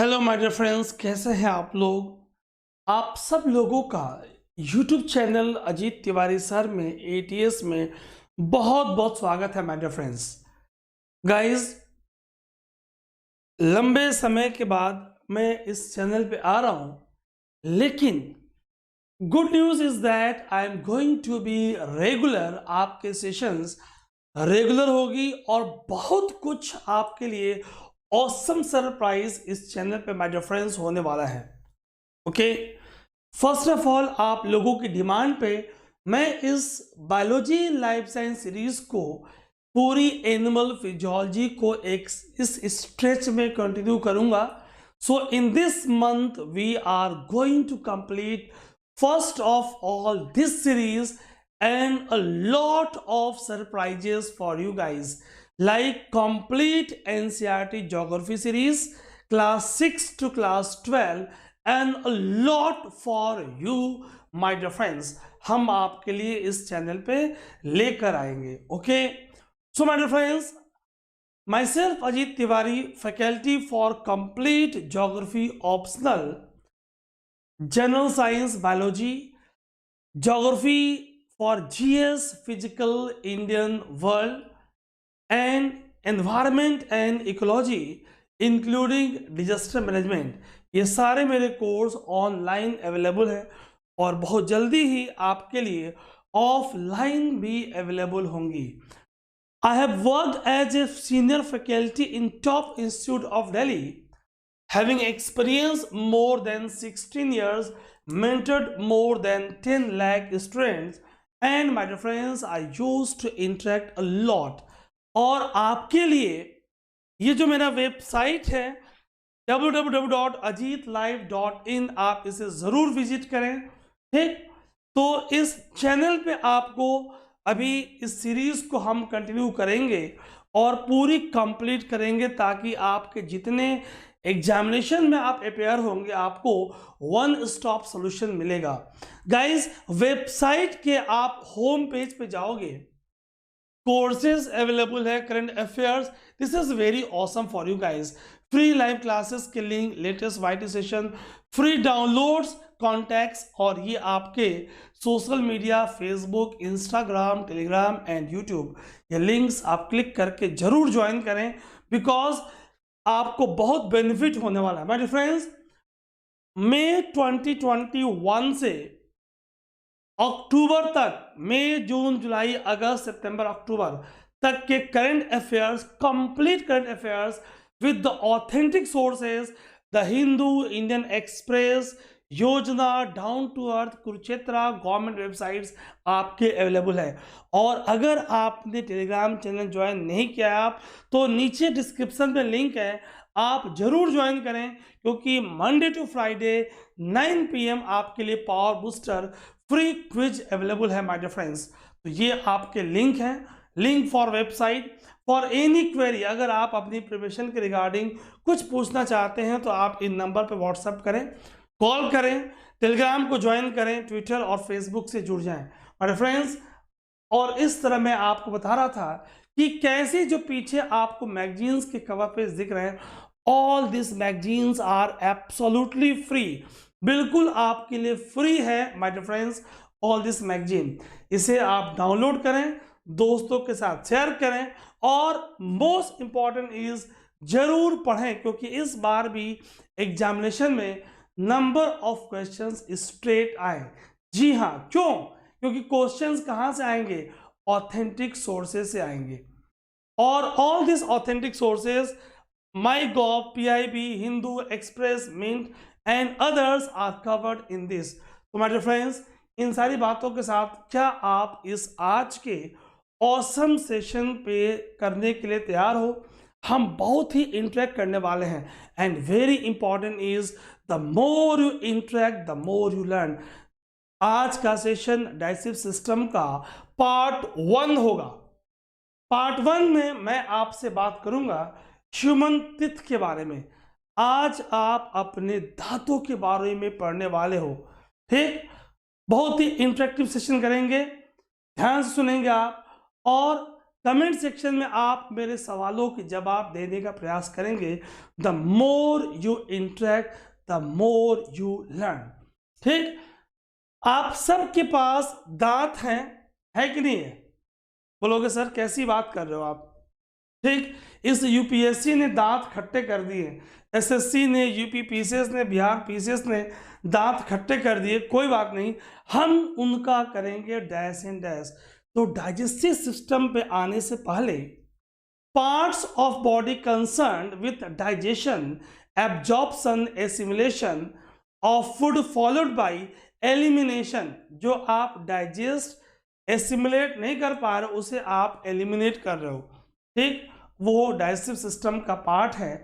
Hello my dear friends, कैसे हैं आप लोग। आप सब लोगों का YouTube channel Ajit Tiwari sir में एटीएस में बहुत बहुत स्वागत है माय डियर फ्रेंड्स। गाइस, लंबे समय के बाद मैं इस चैनल पे आ रहा हूं, लेकिन good news is that I am going to be regular. आपके सेशंस रेगुलर होगी और बहुत कुछ आपके लिए ऑसम सरप्राइज इस चैनल पे माय डियर फ्रेंड्स होने वाला है। ओके, फर्स्ट ऑफ ऑल आप लोगों की डिमांड पे मैं इस बायोलॉजी लाइफ साइंस सीरीज को पूरी एनिमल फिजियोलॉजी को एक इस स्ट्रेच में कंटिन्यू करूंगा। So in this month we are going to complete first of all this series and a lot of surprises for you guys, like complete NCERT geography series class 6 to class 12 and a lot for you my dear friends, हम आपके लिए इस channel पे लेकर आएंगे। Okay, so my dear friends, myself Ajit Tiwari, faculty for complete geography optional, general science biology, geography for GS physical Indian world and environment and ecology including disaster management, ये सारे मेरे कोर्स ऑनलाइन अवेलेबल हैं और बहुत जल्दी ही आपके लिए offline भी अवेलेबल होंगी। I have worked as a senior faculty in top institute of Delhi, having experienced more than 16 years, mentored more than 10 lakh students, and my dear friends, I used to interact a lot. और आपके लिए ये जो मेरा website है www.ajitlive.in, आप इसे ज़रूर विजिट करें। ठीक, तो इस चैनल पे आपको अभी इस सीरीज़ को हम कंटिन्यू करेंगे और पूरी कंप्लीट करेंगे ताकि आपके जितने एग्जामिनेशन में आप अपेयर होंगे आपको वन स्टॉप सॉल्यूशन मिलेगा। गाइस, वेबसाइट के आप होम पेज पे जाओगे, कोर्सेज अवेलेबल है, current affairs, this is very awesome for you guys. Free live classes के link, latest YT session, free downloads, contacts, और ये आपके social media Facebook, Instagram, Telegram and YouTube, ये लिंक्स आप click करके जरूर ज्वाइन करें बिकॉज आपको बहुत बेनिफिट होने वाला है। माय डियर फ्रेंड्स, मई 2021 से अक्टूबर तक, मई जून जुलाई अगस्त सितंबर अक्टूबर तक के current affairs, complete current affairs with the authentic sources, the Hindu, Indian express, Yojana, down to earth, Kurukshetra, government websites आपके अवेलेबल है। और अगर आपने टेलीग्राम चैनल ज्वाइन नहीं किया आप, तो नीचे डिस्क्रिप्शन में लिंक है, आप जरूर ज्वाइन करें क्योंकि मंडे टू फ्राइडे 9 PM आपके लिए power booster free quiz available है माय डियर फ्रेंड्स। तो ये आपके लिंक हैं, link for website. For any query, अगर आप अपनी प्रिपरेशन के रिगार्डिंग कुछ पूछना चाहते हैं तो आप इन नंबर पर व्हाट्सएप करें, कॉल करें, टेलीग्राम को ज्वाइन करें, ट्विटर और फेसबुक से जुड़ जाएं माय डियर फ्रेंड्स। और इस तरह मैं आपको बता रहा था कि कैसे जो पीछे आपको मैगजीन्स के कवर पेज दिख रहे हैं, all this magazines are absolutely free, बिल्कुल आपके लिए फ्री है my dear friends. All this magazine, इसे आप डाउनलोड करें, दोस्तों के साथ शेयर करें और मोस्ट इंपॉर्टेंट इज जरूर पढ़ें क्योंकि इस बार भी एग्जामिनेशन में नंबर ऑफ क्वेश्चंस स्ट्रेट आए। जी हाँ, क्यों? क्योंकि क्वेश्चंस कहां से आएंगे? ऑथेंटिक सोर्सेज से आएंगे। और all this authentic sources MyGov, PIB, Hindu, Express, Mint and others are covered in this. तो my dear friends, इन सारी बातों के साथ क्या आप इस आज के ऑसम सेशन पे करने के लिए तैयार हो? हम बहुत ही इंटरेक्ट करने वाले हैं and very important is the more you interact the more you learn. आज का सेशन डाइजेस्टिव सिस्टम का पार्ट 1 होगा। पार्ट 1 में मैं आपसे बात करूंगा ह्यूमन टीथ के बारे में। आज आप अपने दांतों के बारे में पढ़ने वाले हो। ठीक, बहुत ही इंटरेक्टिव सेशन करेंगे, ध्यान से सुनेंगे आप और कमेंट सेक्शन में आप मेरे सवालों के जवाब देने का प्रयास करेंगे। The more you interact the more you learn. ठीक, आप सबके पास दांत हैं, है कि नहीं है? बोलोगे सर कैसी बात कर रहे हो आप? ठीक, इस यूपीएससी ने दांत खट्टे कर दिए, एसएससी ने, यूपी पीसीएस ने, बिहार पीसीएस ने दांत खट्टे कर दिए। कोई बात नहीं, हम उनका करेंगे डैश एंड डैश। तो डाइजेस्टिव सिस्टम पे आने से पहले parts of body concern with digestion, absorption, assimilation of food followed by elimination. जो आप डाइजेस्ट एसिमिलेट नहीं कर पा रहे उसे आप एलिमिनेट कर रहे हो। ठीक, वो डाइजेस्टिव सिस्टम का पार्ट है।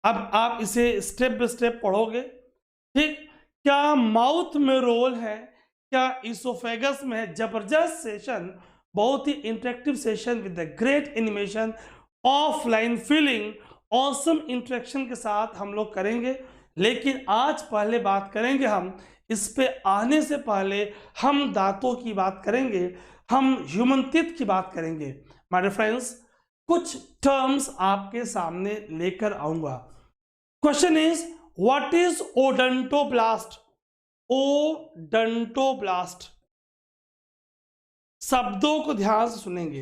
अब आप इसे स्टेप बाय स्टेप पढ़ोगे। ठीक, क्या माउथ में रोल है, क्या इसोफेगस में है? जबरदस्त सेशन, बहुत ही interactive session with the great animation, offline feeling, awesome interaction के साथ हम लोग करेंगे। लेकिन आज पहले बात करेंगे हम, इस पे आने से पहले हम दांतों की बात करेंगे, हम ह्यूमन टीथ की बात करेंगे। माय डियर फ्रेंड्स, कुछ टर्म्स आपके सामने लेकर आऊंगा। Question is what is odontoblast? Odontoblast, शब्दों को ध्यान से सुनेंगे।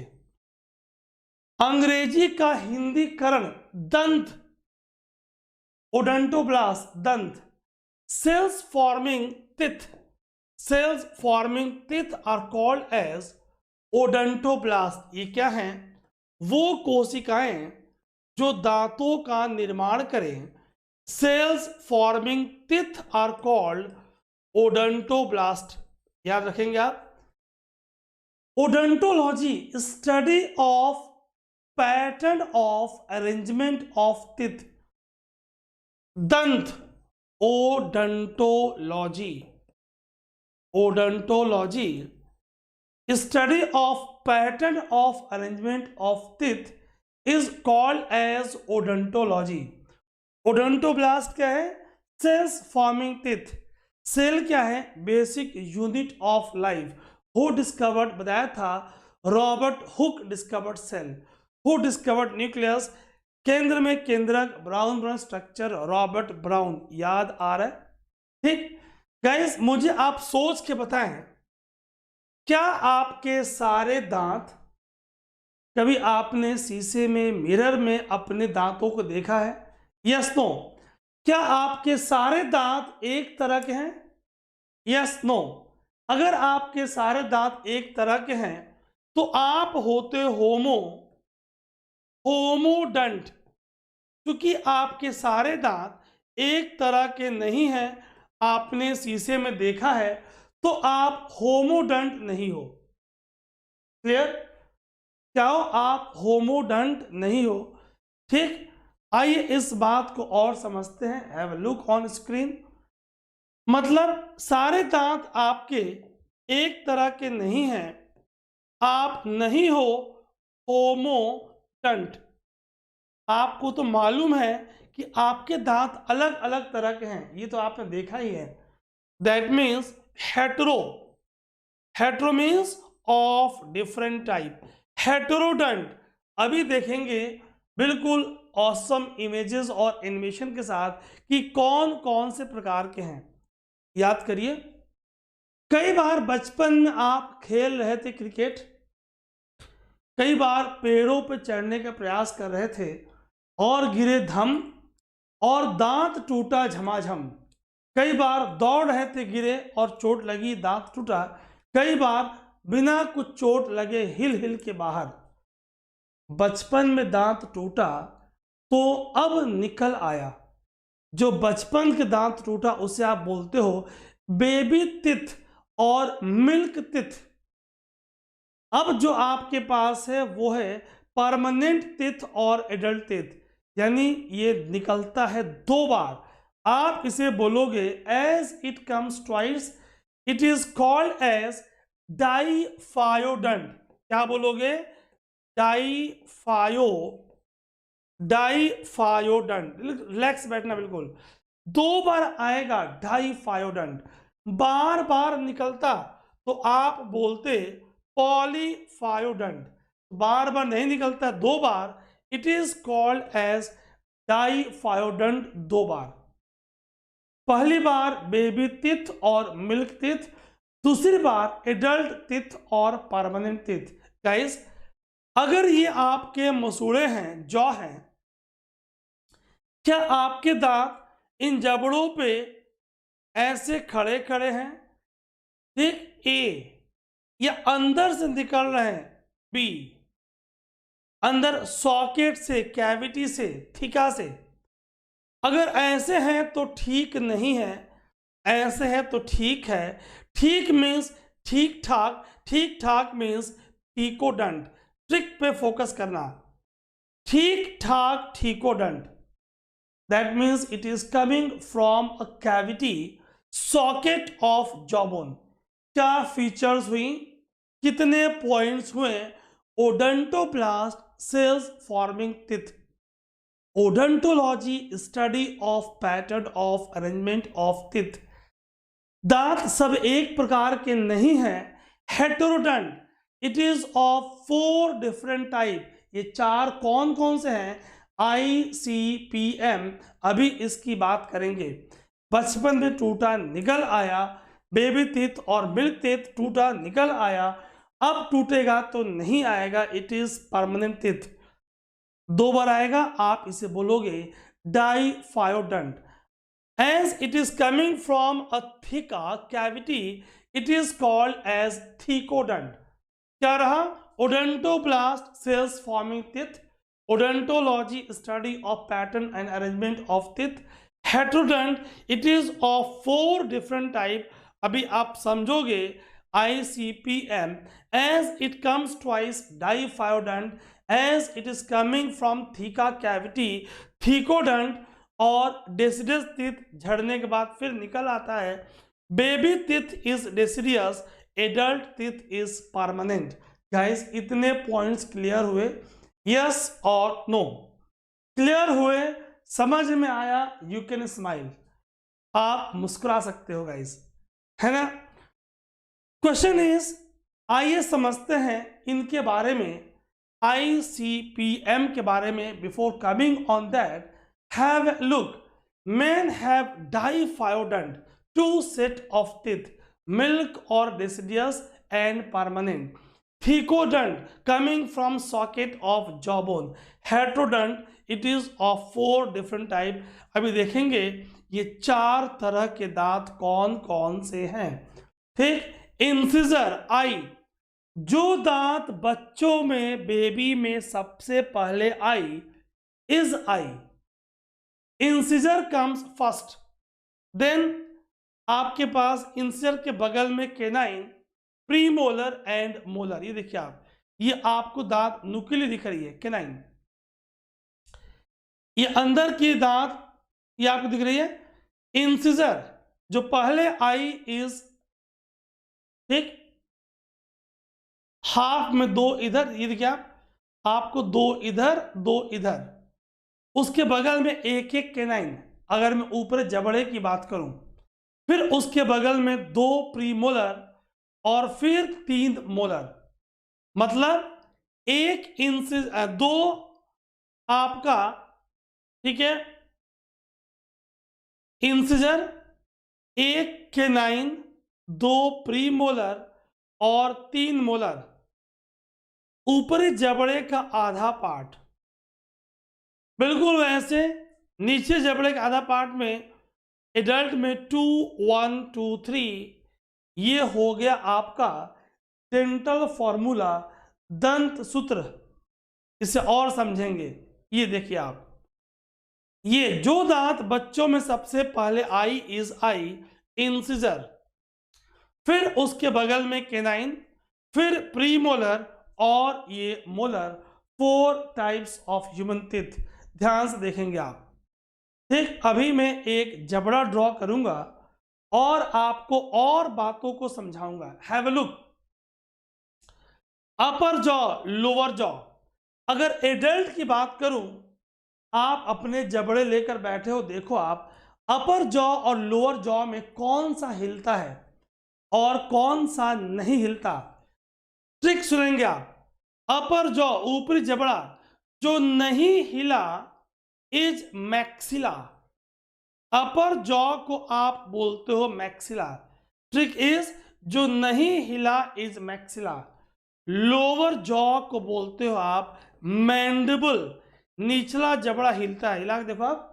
अंग्रेजी का हिंदीकरण दंत, ओडोंटोब्लास्ट दंत। Cells forming teeth, cells forming teeth are called as odontoblast. ये क्या हैं? वो कोशिकाएं जो दांतों का निर्माण करें। Cells forming teeth are called odontoblast. याद रखेंगे आप। Odontology, study of pattern of arrangement of teeth. दंत, odontology, odontology, study of pattern of arrangement of teeth is called as odontology. Odontoblast क्या है? Cells forming teeth. सेल क्या है? Basic unit of life. Who discovered? बताया था, Robert Hooke discovered cell. Who discovered nucleus? केंद्र में केंद्रक, brown brown structure, Robert Brown. याद आ रहा है? ठीक गाइस, मुझे आप सोच के बताएं, क्या आपके सारे दांत, कभी आपने शीशे में, मिरर में अपने दांतों को देखा है? Yes no. क्या आपके सारे दांत एक तरह के हैं? Yes no. अगर आपके सारे दांत एक तरह के हैं तो आप होते होमोडंट। क्योंकि आपके सारे दांत एक तरह के नहीं हैं, आपने शीशे में देखा है, तो आप होमोडंट नहीं हो। क्लियर? क्या हो? आप होमोडंट नहीं हो। ठीक, आइए इस बात को और समझते हैं। Have a look on screen. मतलब सारे दांत आपके एक तरह के नहीं हैं, आप नहीं हो होमोडंट। आपको तो मालूम है कि आपके दांत अलग अलग तरह के हैं, ये तो आपने देखा ही है। That means hetero, hetero means of different type. Heterodont अभी देखेंगे बिल्कुल ऑसम इमेजेस और एनिमेशन के साथ कि कौन कौन से प्रकार के हैं। याद करिए, कई बार बचपन में आप खेल रहे थे क्रिकेट, कई बार पेड़ों पर चढ़ने का प्रयास कर रहे थे और गिरे धम, और दांत टूटा झमाझम। कई बार दौड़ रहे थे, गिरे और चोट लगी, दांत टूटा। कई बार बिना कुछ चोट लगे हिल हिल के बाहर। बचपन में दांत टूटा तो अब निकल आया। जो बचपन के दांत टूटा उसे आप बोलते हो बेबी टिथ और मिल्क टिथ। अब जो आपके पास है वो है परमानेंट टिथ और एडल्ट टिथ, यानी ये निकलता है 2 बार। आप इसे बोलोगे as it comes twice, it is called as diphyodont. क्या बोलोगे? डाइफायोडंट। रिलैक्स बैठना बिल्कुल। 2 बार आएगा डाइफायोडंट। बार बार निकलता तो आप बोलते पॉलीफायोडंट। बार बार नहीं निकलता है, 2 बार, इट इज कॉल्ड एज डाइफायोडेंट, 2 बार। पहली बार बेबी टिथ और मिल्क टिथ, दूसरी बार एडल्ट टिथ और परमानेंट टिथ। गाइस, अगर ये आपके मसूड़े हैं, जॉ हैं, क्या आपके दांत इन जबड़ों पे ऐसे खड़े खड़े हैं? ठीक, ए, या अंदर से निकल रहे हैं, बी, अंदर सॉकेट से, कैविटी से, थीका से? अगर ऐसे हैं तो ठीक नहीं है, ऐसे है तो ठीक है। ठीक मीन्स ठीक ठाक, ठीक ठाक मीन्स ठीकोडंट, ट्रिक पे फोकस करना, ठीक ठाक thecodont, that means it is coming from a cavity, socket of jawbone. क्या फीचर्स हुई, कितने पॉइंट्स हुए? Odontoblast cells forming teeth, odontology study of pattern of arrangement of teeth. दांत सब एक प्रकार के नहीं हैं, heterodont, it is of 4 different type. ये 4 कौन कौन से हैं? ICPM, अभी इसकी बात करेंगे। बचपन में टूटा निकल आया, बेबी टिथ और मिल्क टिथ टूटा निकल आया, अब टूटेगा तो नहीं आएगा, इट इज परमानेंट टिथ। 2 बार आएगा, आप इसे बोलोगे डाइफायोडेंट। As it is coming from a theca cavity, it is called as thecodont. क्या रहा? Odontoblast cells forming teeth, odontology study of pattern and arrangement of teeth, heterodont, it is of 4 different type. अभी आप समझोगे ICPM, as it comes twice, diphyodont, as it is coming from theca cavity, thecodont, और deciduous teeth झड़ने के बाद फिर निकल आता है। Baby teeth is deciduous, adult teeth is permanent. Guys, इतने पॉइंट्स क्लियर हुए? यस और नो? क्लियर हुए, समझ में आया? यू कैन स्माइल, आप मुस्कुरा सकते हो गाइस, है ना? क्वेश्चन इज, आइए समझते हैं इनके बारे में, ICPM के बारे में। Before coming on that, have a look. Men have diphyodont, 2 set of teeth, milk or deciduous and permanent. Thecodont coming from socket of jawbone. Heterodont, it is of 4 different type. अभी देखेंगे ये 4 तरह के दांत कौन कौन से हैं। ठीक, इंसिजर, आई, जो दांत बच्चों में, बेबी में सबसे पहले I is I. Incisor comes first, then आपके पास इंसिजर के बगल में केनाइन, प्रीमोलर एंड मोलर। ये देखिए आप, ये आपको दांत नुकीली दिख रही है, केनाइन। ये अंदर की दांत ये आपको दिख रही है इंसिजर, जो पहले आई इज, ठीक, हाफ में 2 इधर, ये देखिए आप, आपको 2 इधर 2 इधर, उसके बगल में एक एक केनाइन। अगर मैं ऊपर जबड़े की बात करूं, फिर उसके बगल में 2 प्रीमोलर और फिर 3 मोलर, मतलब 1 इंच 2 आपका, ठीक है, इंसिजर, 1 केनाइन, 2 प्रीमोलर और 3 मोलर। ऊपरी जबड़े का आधा पार्ट, बिल्कुल वैसे नीचे जबड़े के आधा पार्ट में एडल्ट में 2 1 2 3, ये हो गया आपका डेंटल फॉर्मूला, दंत सूत्र। इसे और समझेंगे, ये देखिए आप, ये जो दांत बच्चों में सबसे पहले आई इज आई, इंसिजर, फिर उसके बगल में केनाइन, फिर प्रीमोलर और ये molar. 4 types of human teeth, ध्यान से देखेंगे आप। ठीक, अभी मैं एक जबड़ा ड्रॉ करूंगा और आपको और बातों को समझाऊंगा। Have a look, upper jaw, lower jaw. अगर एडल्ट की बात करूं, आप अपने जबड़े लेकर बैठे हो, देखो आप, अपर जॉ और लोअर जॉ में कौन सा हिलता है और कौन सा नहीं हिलता। ट्रिक सुनेंगे आप। अपर जॉ ऊपरी जबड़ा जो नहीं हिला इज मैक्सिला। अपर जॉ को आप बोलते हो मैक्सिला। ट्रिक इज जो नहीं हिला इज मैक्सिला। लोअर जॉ को बोलते हो आप मैंडिबल। निचला जबड़ा हिलता है, हिला के देखो आप।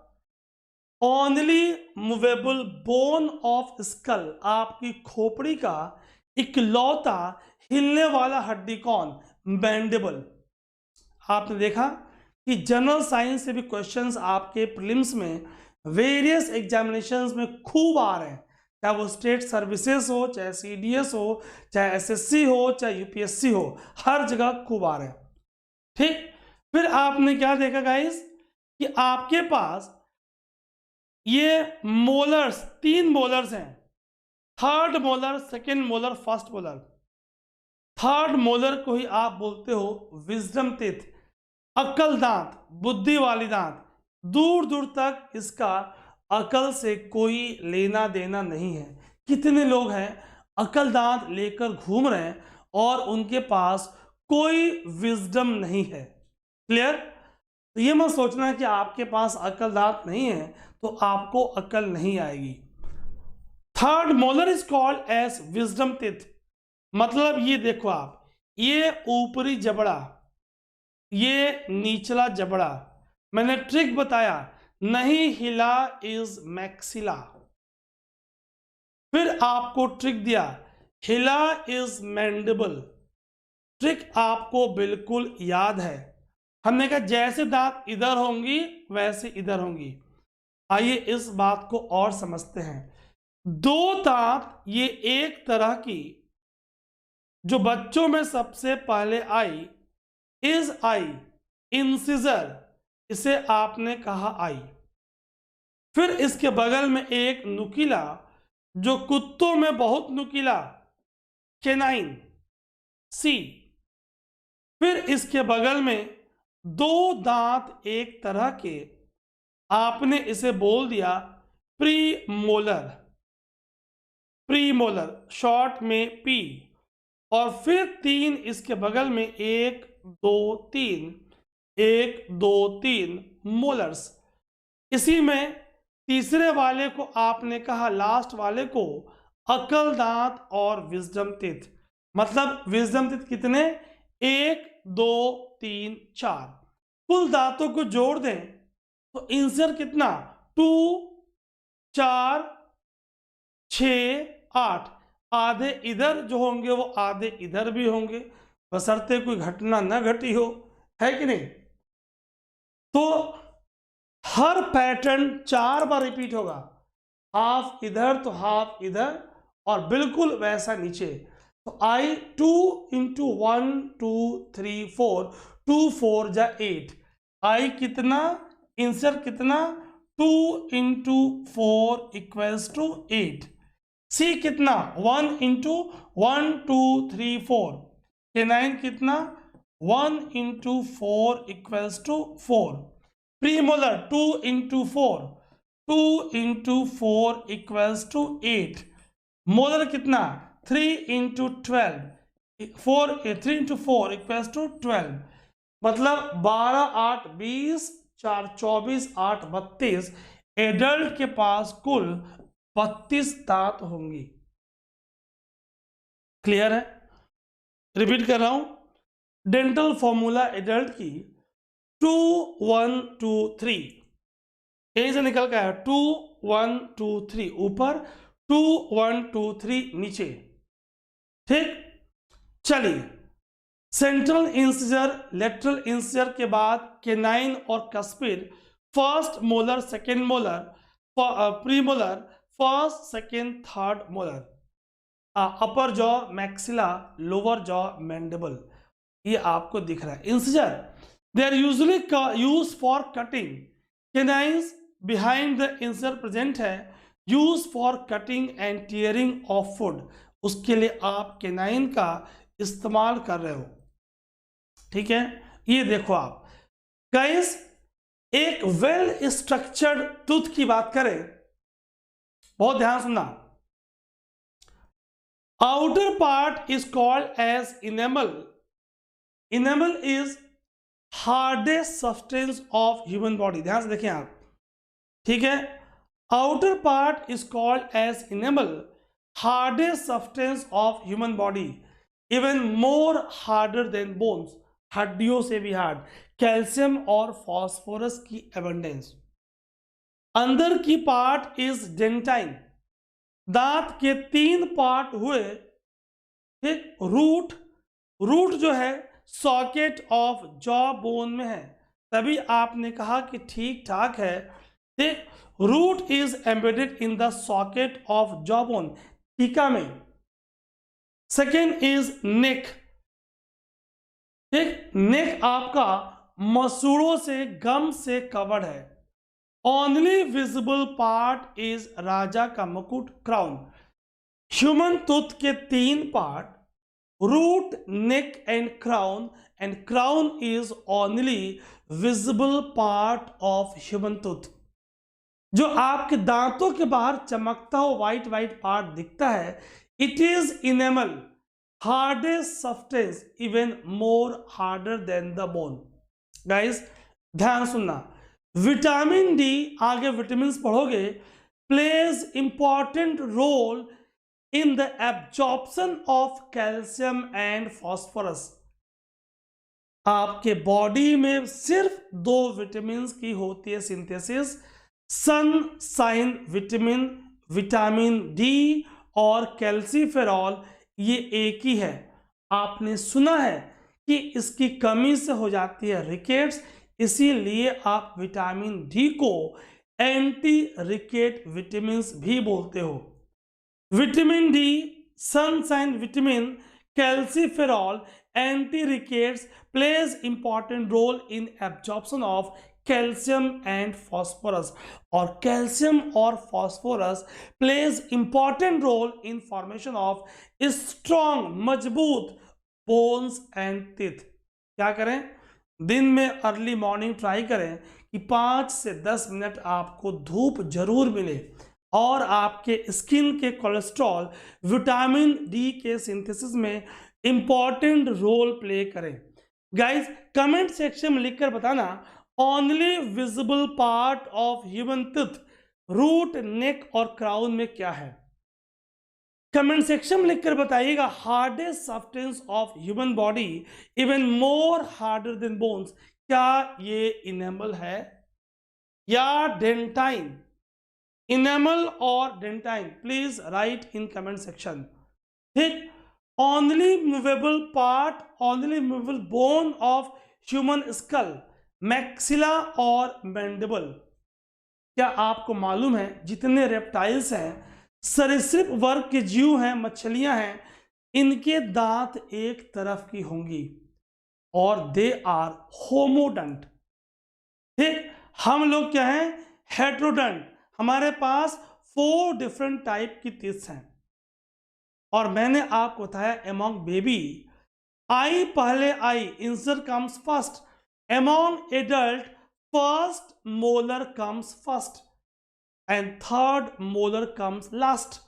Only movable bone of skull, आपकी खोपड़ी का इकलौता हिलने वाला हड्डी कौन? मैंडिबल। आपने देखा कि जनरल साइंस से भी क्वेश्चंस आपके प्रीलिम्स में, वेरियस एग्जामिनेशंस में खूब आ रहे हैं, चाहे वो स्टेट सर्विसेज हो, चाहे सीडीएस हो, चाहे एसएससी हो, चाहे यूपीएससी हो, हर जगह खूब आ रहे हैं। ठीक, फिर आपने क्या देखा गाइस कि आपके पास ये मोलर्स, 3 मोलर्स हैं, third molar, second molar, first molar. Third molar को ही आप बोलते हो विजडम टीथ, अकल दांत, बुद्धि वाली दांत। दूर दूर तक इसका अकल से कोई लेना देना नहीं है। कितने लोग हैं अकल दांत लेकर घूम रहे हैं और उनके पास कोई विजडम नहीं है। क्लियर? तो ये मत सोचना कि आपके पास अकल दांत नहीं है तो आपको अकल नहीं आएगी। Third molar is called as wisdom teeth. मतलब ये देखो आप, ये ऊपरी जबड़ा, ये निचला जबड़ा, मैंने ट्रिक बताया, नहीं हिला इज मैक्सिला। फिर आपको ट्रिक दिया, हिला इज मैंडिबल। ट्रिक आपको बिल्कुल याद है। हमने कहा जैसे दांत इधर होंगी वैसे इधर होंगी। आइए इस बात को और समझते हैं। 2 दांत, ये एक तरह की जो बच्चों में सबसे पहले आई इज आई, इंसिजर, इसे आपने कहा आई। फिर इसके बगल में एक नुकीला, जो कुत्तों में बहुत नुकीला, केनाइन, सी। फिर इसके बगल में 2 दांत एक तरह के, आपने इसे बोल दिया pre molar, pre molar short में पी। और फिर 3 इसके बगल में 1 2 3, 1 2 3 मोलर्स। इसी में तीसरे वाले को आपने कहा, लास्ट वाले को, अकल दांत और विजडम टीथ। मतलब विजडम टीथ कितने? 1 2 3 4। कुल दांतों को जोड़ दें तो इंसर कितना? 2 4 6 8। आधे इधर जो होंगे वो आधे इधर भी होंगे, बशर्ते कोई घटना न घटी हो, है कि नहीं? तो हर पैटर्न 4 बार रिपीट होगा, हाफ इधर तो हाफ इधर, और बिल्कुल वैसा नीचे। तो आई 2 इंटू 1 2 3 4, 2 4 जा 8। आई कितना? इंसर कितना? 2 इंटू 4 इक्वल्स टू 8। सी कितना? 1 इंटू 1 2 3 4। के9 कितना? 1 into 4 equals to 4। Premolar 2 into 4, 2 into 4 equals to 8। Molar कितना? 3 इंटू 12, 3 इंटू 4 इक्वल्स टू 12। मतलब 12 8 20, 4 24, 8 32। एडल्ट के पास कुल 32 दांत होंगी। क्लियर है? रिपीट कर रहा हूं, डेंटल फॉर्मूला एडल्ट की 2 1 2 3, यहीं से निकल गया 2 1 2 3 ऊपर, 2 1 2 3 नीचे। ठीक, चलिए सेंट्रल इंसिजर, लेटरल इंसिजर के बाद केनाइन और cuspid, first molar, second molar, premolar, first second third molar, upper jaw maxilla, lower jaw mandible. ये आपको दिख रहा है। Incisor they are usually use for cutting. Canines behind the incisor present है, use for cutting and tearing of food. उसके लिए आप canine का इस्तेमाल कर रहे हो। ठीक है, ये देखो आप गाइस, एक वेल स्ट्रक्चर्ड टूथ की बात करें, बहुत ध्यान सुनना। Outer part is called as enamel, enamel is hardest substance of human body, ध्यान से देखें आप, ठीक है। Outer part is called as enamel, hardest substance of human body, even more harder than bones, हड्डियों से भी हार्ड, कैल्शियम और फॉस्फोरस की एबंडेंस। अंदर की पार्ट इज डेंटाइन, दांत के 3 पार्ट हुए, ठीक। रूट जो है सॉकेट ऑफ जॉ बोन में है, तभी आपने कहा कि ठीक ठाक है, ठीक। Root is embedded in the socket of jaw bone, टीका में। सेकेंड इज नेक, ठीक। नेक आपका मसूड़ों से, गम से कवर्ड है। ओनली विजिबल पार्ट इज राजा का मुकुट, क्राउन। ह्यूमन टूथ के 3 part, root, neck and crown is only visible part of human tooth. जो आपके दांतों के बाहर चमकता हो व्हाइट पार्ट दिखता है, it is enamel, hardest substance, even more harder than the bone. Guys ध्यान सुनना, विटामिन डी, आगे विटामिन पढ़ोगे, plays important role in the absorption of calcium and phosphorus. आपके बॉडी में सिर्फ 2 विटामिन की होती है synthesis, sunshine vitamin, vitamin D और कैल्सीफेरॉल, ये एक ही है। आपने सुना है कि इसकी कमी से हो जाती है रिकेट्स, इसीलिए आप विटामिन डी को एंटी रिकेट विटामिन भी बोलते हो। Vitamin D, sunshine vitamin, calciferol, anti rickets plays important role in absorption of calcium and phosphorus, और कैल्शियम और phosphorus plays important role in formation of strong, मजबूत bones and teeth. क्या करें, दिन में अर्ली मॉर्निंग ट्राई करें कि 5 से 10 मिनट आपको धूप जरूर मिले, और आपके स्किन के कोलेस्ट्रॉल विटामिन डी के सिंथेसिस में इंपॉर्टेंट रोल प्ले करें। गाइस कमेंट सेक्शन में लिखकर बताना, only visible part of human teeth, root, neck और क्राउन में क्या है। कमेंट सेक्शन में लिखकर बताइएगा, hardest substance of human body, even more harder than bones, क्या ये इनेमल है या डेंटाइन। इनेमल और dentine, please write in comment section, ठीक। Only movable part, only movable bone of human skull, maxilla और मैंडिबल। क्या आपको मालूम है जितने रेप्टाइल्स हैं, सरीसृप वर्ग के जीव हैं, मछलियां हैं, इनके दांत एक तरफ की होंगी और दे आर होमोडंट, ठीक। हम लोग क्या हैं, हेट्रोडंट। हमारे पास 4 डिफरेंट टाइप की टीथ हैं, और मैंने आपको बताया अमॉन्ग बेबी आई, पहले I, incisor comes first, among adult first molar comes first and third molar comes last.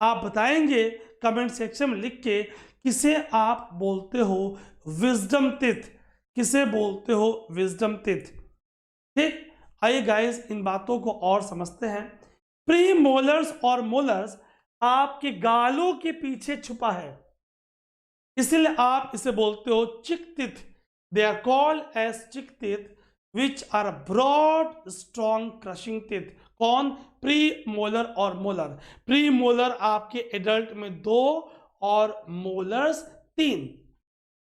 आप बताएंगे कमेंट सेक्शन में लिख के किसे आप बोलते हो विजडम टीथ, किसे बोलते हो विजडम टीथ, ठीक। आइए गाइस इन बातों को और समझते हैं। प्री मोलर्स और मोलर्स आपके गालों के पीछे छुपा है, इसलिए आप इसे बोलते हो cheek teeth. They are called as cheek teeth which are broad strong crushing teeth. कौन, प्री मोलर और मोलर। प्री मोलर आपके एडल्ट में 2 और molars 3।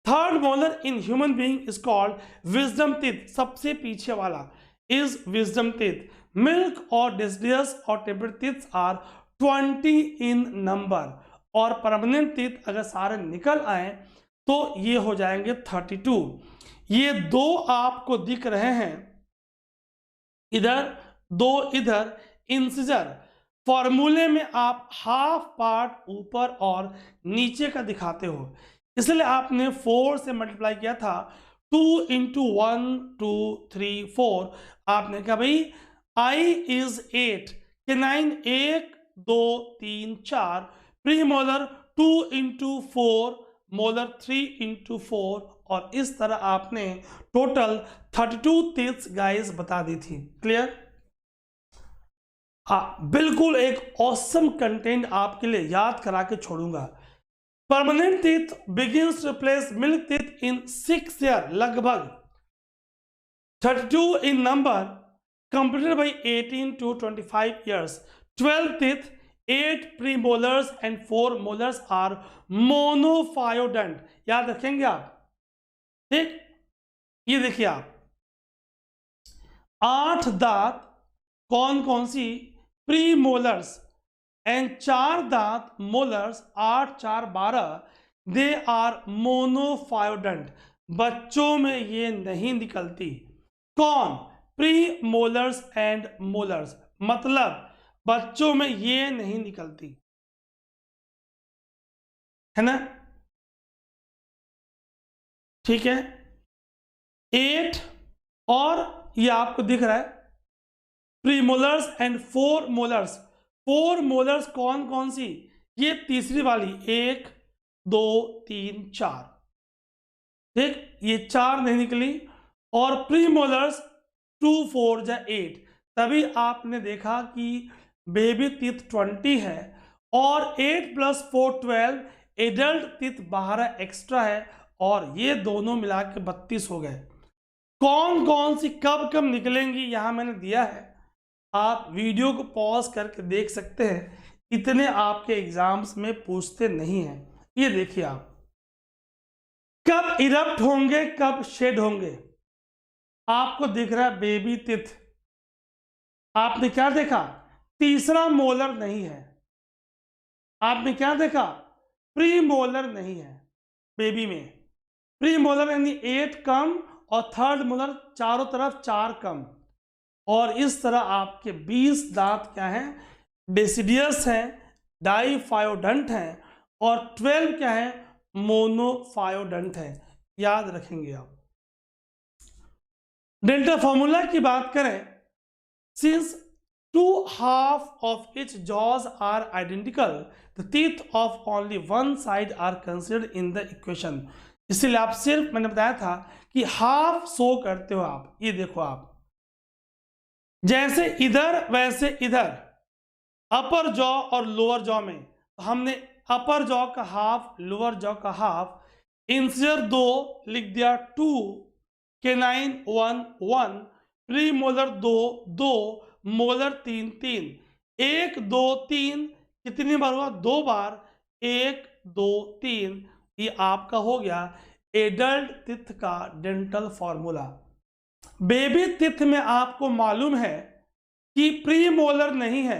Third molar in human being is called wisdom teeth, सबसे पीछे वाला इज विजडम टीथ। मिल्क और deciduous और table teeth are 20 in number, और परमानेंट टीथ अगर सारे निकल आए तो ये हो जाएंगे 32। ये 2 आपको दिख रहे हैं इधर, 2 इधर, इंसिजर। फॉर्मूले में आप हाफ पार्ट ऊपर और नीचे का दिखाते हो, इसलिए आपने 4 से मल्टीप्लाई किया था, 2 × 1 2 3 4। आपने कहा भाई I is 8, canine 1 2 3 4, premolar 2 × 4, molar 3 × 4 और इस तरह आपने टोटल 32 टीथ्स गाइस बता दी थी। क्लियर? हाँ, बिल्कुल एक ऑसम कंटेंट आपके लिए याद करा के छोड़ूंगा। Permanent teeth begins to replace milk teeth in 6 year, लगभग 32 in number, completed by 18 to 25 years. 12 teeth, 8 premolars and 4 molars are monophyodont. याद रखेंगे आप। ठीक, ये देखिए आप, 8 दांत कौन कौन सी प्रीमोलर्स एंड 4 दांत मोलर्स, 8 4 12, दे आर मोनोफायोडेंट। बच्चों में ये नहीं निकलती। कौन? प्री मोलर्स एंड मोलर्स, मतलब बच्चों में ये नहीं निकलती, है ना? ठीक है, 8 और ये आपको दिख रहा है प्रीमोलर्स एंड 4 मोलर्स। 4 मोलर्स कौन कौन सी? ये तीसरी वाली, 1 2 3 4। ठीक, ये 4 नहीं निकली। और प्रीमोलर्स 2 4 जा 8, तभी आपने देखा कि बेबी टीथ 20 है और 8 + 4 12, एडल्ट टीथ 12 एक्स्ट्रा है और ये दोनों मिला के 32 हो गए। कौन कौन सी कब कब निकलेंगी यहां मैंने दिया है, आप वीडियो को पॉज करके देख सकते हैं। इतने आपके एग्जाम्स में पूछते नहीं हैं। ये देखिए आप, कब इरप्ट होंगे, कब शेड होंगे। आपको दिख रहा है बेबी टीथ, आपने क्या देखा? तीसरा मोलर नहीं है। आपने क्या देखा? प्री मोलर नहीं है बेबी में। प्री मोलर यानी 8 कम और थर्ड मोलर चारों तरफ 4 कम। और इस तरह आपके 20 दांत क्या हैं? डेसिडियस हैं, डाइफायोडंट हैं, और 12 क्या है? मोनोफायोडंट है। याद रखेंगे आप। डेंटल फॉर्मूला की बात करें, since 2 half of its jaws are identical, the teeth of only one side are considered in the equation. इसलिए आप सिर्फ, मैंने बताया था कि हाफ शो करते हो आप। ये देखो आप, जैसे इधर वैसे इधर, अपर जॉ और लोअर जॉ में हमने अपर जॉ का हाफ, लोअर जॉ का हाफ, इंसियर 2 लिख दिया 2, केनाइन 1 1, प्री मोलर 2 2, मोलर 3 3, 1 2 3 कितनी बार हुआ? 2 बार, 1 2 3। ये आपका हो गया एडल्ट टीथ का डेंटल फॉर्मूला। बेबी टीथ में आपको मालूम है कि प्री मोलर नहीं है,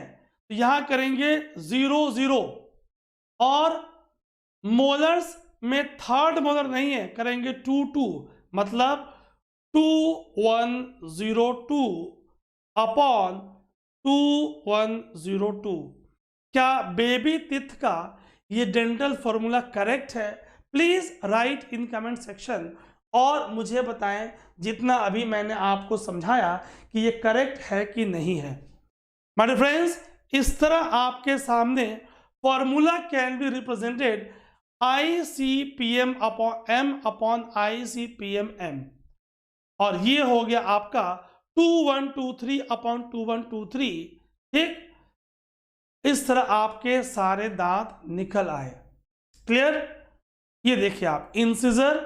तो यहां करेंगे 0 0, और मोलर्स में थर्ड मोलर नहीं है, करेंगे 2 2, मतलब 2 1 0 2 अपॉन 2 1 0 2। क्या बेबी टीथ का ये डेंटल फॉर्मूला करेक्ट है? Please write in comment section और मुझे बताएं, जितना अभी मैंने आपको समझाया, कि ये करेक्ट है कि नहीं है। माय डियर फ्रेंड्स, इस तरह आपके सामने formula can be represented ICPM upon M upon ICPM M, और ये हो गया आपका 2123 अपॉन 2123। ठीक, इस तरह आपके सारे दांत निकल आए। क्लियर? ये देखिए आप, इंसिजर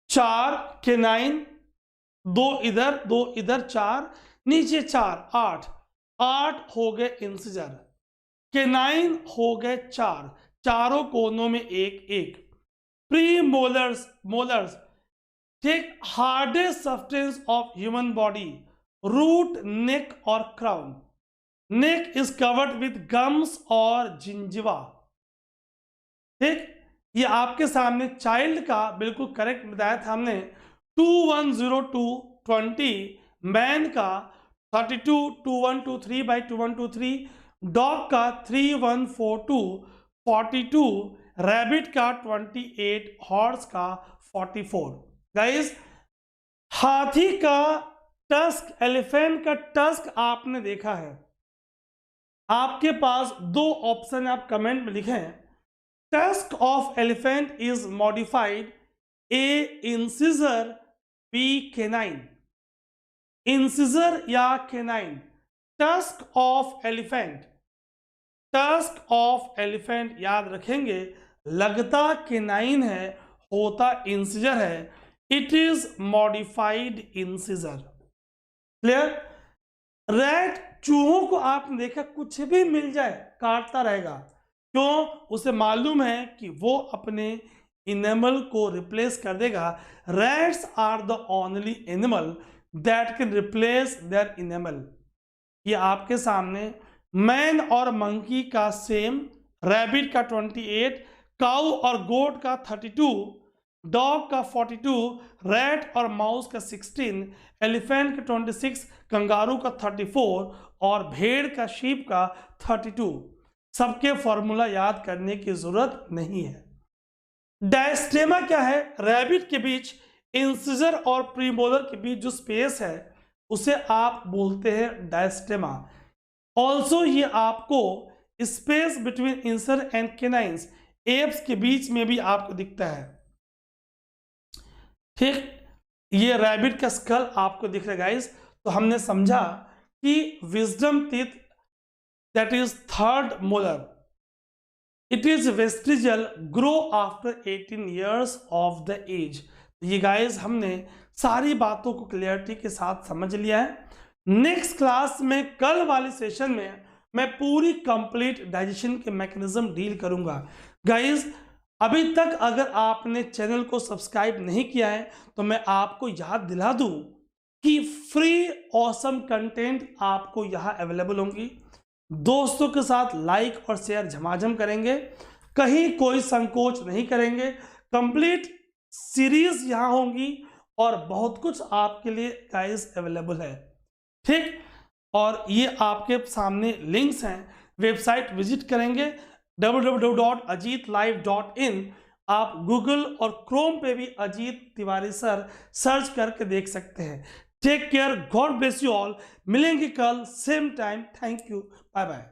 4, केनाइन 2 इधर 2 इधर, 4 नीचे 4 8 8 हो गए इंसिजर, केनाइन हो गए 4, चारों कोनों में 1 1। प्री मोलर्स, मोलर्स, ठीक, hardest substance of human body, root, neck और crown. Neck is covered with gums और जिंजिवा। ठीक, ये आपके सामने चाइल्ड का बिल्कुल करेक्ट बताया था हमने, 2102 20, मैन का 32 2123 बाई 2123, डॉग का 3142 42, रैबिट का 28, हॉर्स का 44। गाइस, हाथी का टस्क, एलिफेंट का टस्क आपने देखा है। आपके पास 2 ऑप्शन आप कमेंट में लिखें। Tusk of elephant is modified A incisor, B canine. Incisor या canine. Tusk of elephant, tusk of elephant याद रखेंगे, लगता केनाइन है, होता इंसिजर है। It is modified incisor. Clear. Rat, चूहों को आपने देखा कुछ भी मिल जाए काटता रहेगा, क्यों? उसे मालूम है कि वो अपने इनेमल को रिप्लेस कर देगा। Rats are the only animal that can replace their enamel. ये आपके सामने मैन और मंकी का सेम, रैबिट का 28, काऊ और गोट का 32, डॉग का 42, रैट और माउस का 16, एलिफेंट का 26, कंगारू का 34 और भेड़ का, शीप का 32। सबके फॉर्मूला याद करने की जरूरत नहीं है। डायस्टेमा क्या है? रैबिट के बीच इंसिजर और प्रीमोलर के बीच जो स्पेस है उसे आप बोलते हैं डायस्टेमा। ऑल्सो ये आपको space between incisor and canines, apps के बीच में भी आपको दिखता है। ठीक, ये रैबिट का स्कल आपको दिख रहा है गाइस। तो हमने समझा कि wisdom teeth that is third molar, it is vestigial, grow after 18 years of the age. ये गाइस हमने सारी बातों को क्लियरिटी के साथ समझ लिया है। नेक्स्ट क्लास में, कल वाले सेशन में मैं पूरी कंप्लीट डाइजेशन के मैकेनिज्म डील करूंगा। गाइस अभी तक अगर आपने चैनल को सब्सक्राइब नहीं किया है तो मैं आपको याद दिला दूं कि फ्री ऑसम कंटेंट आपको यहाँ अवेलेबल होंगी। दोस्तों के साथ लाइक और शेयर झमाझम करेंगे, कहीं कोई संकोच नहीं करेंगे। कंप्लीट सीरीज यहाँ होंगी और बहुत कुछ आपके लिए गाइस अवेलेबल है। ठीक, और ये आपके सामने लिंक्स हैं, वेबसाइट विजिट करेंगे www.ajitlive.in। आप गूगल और क्रोम पे भी अजीत तिवारी सर सर्च करके देख सकते हैं। Take care, God bless you all. मिलेंगे कल same time. Thank you, bye bye.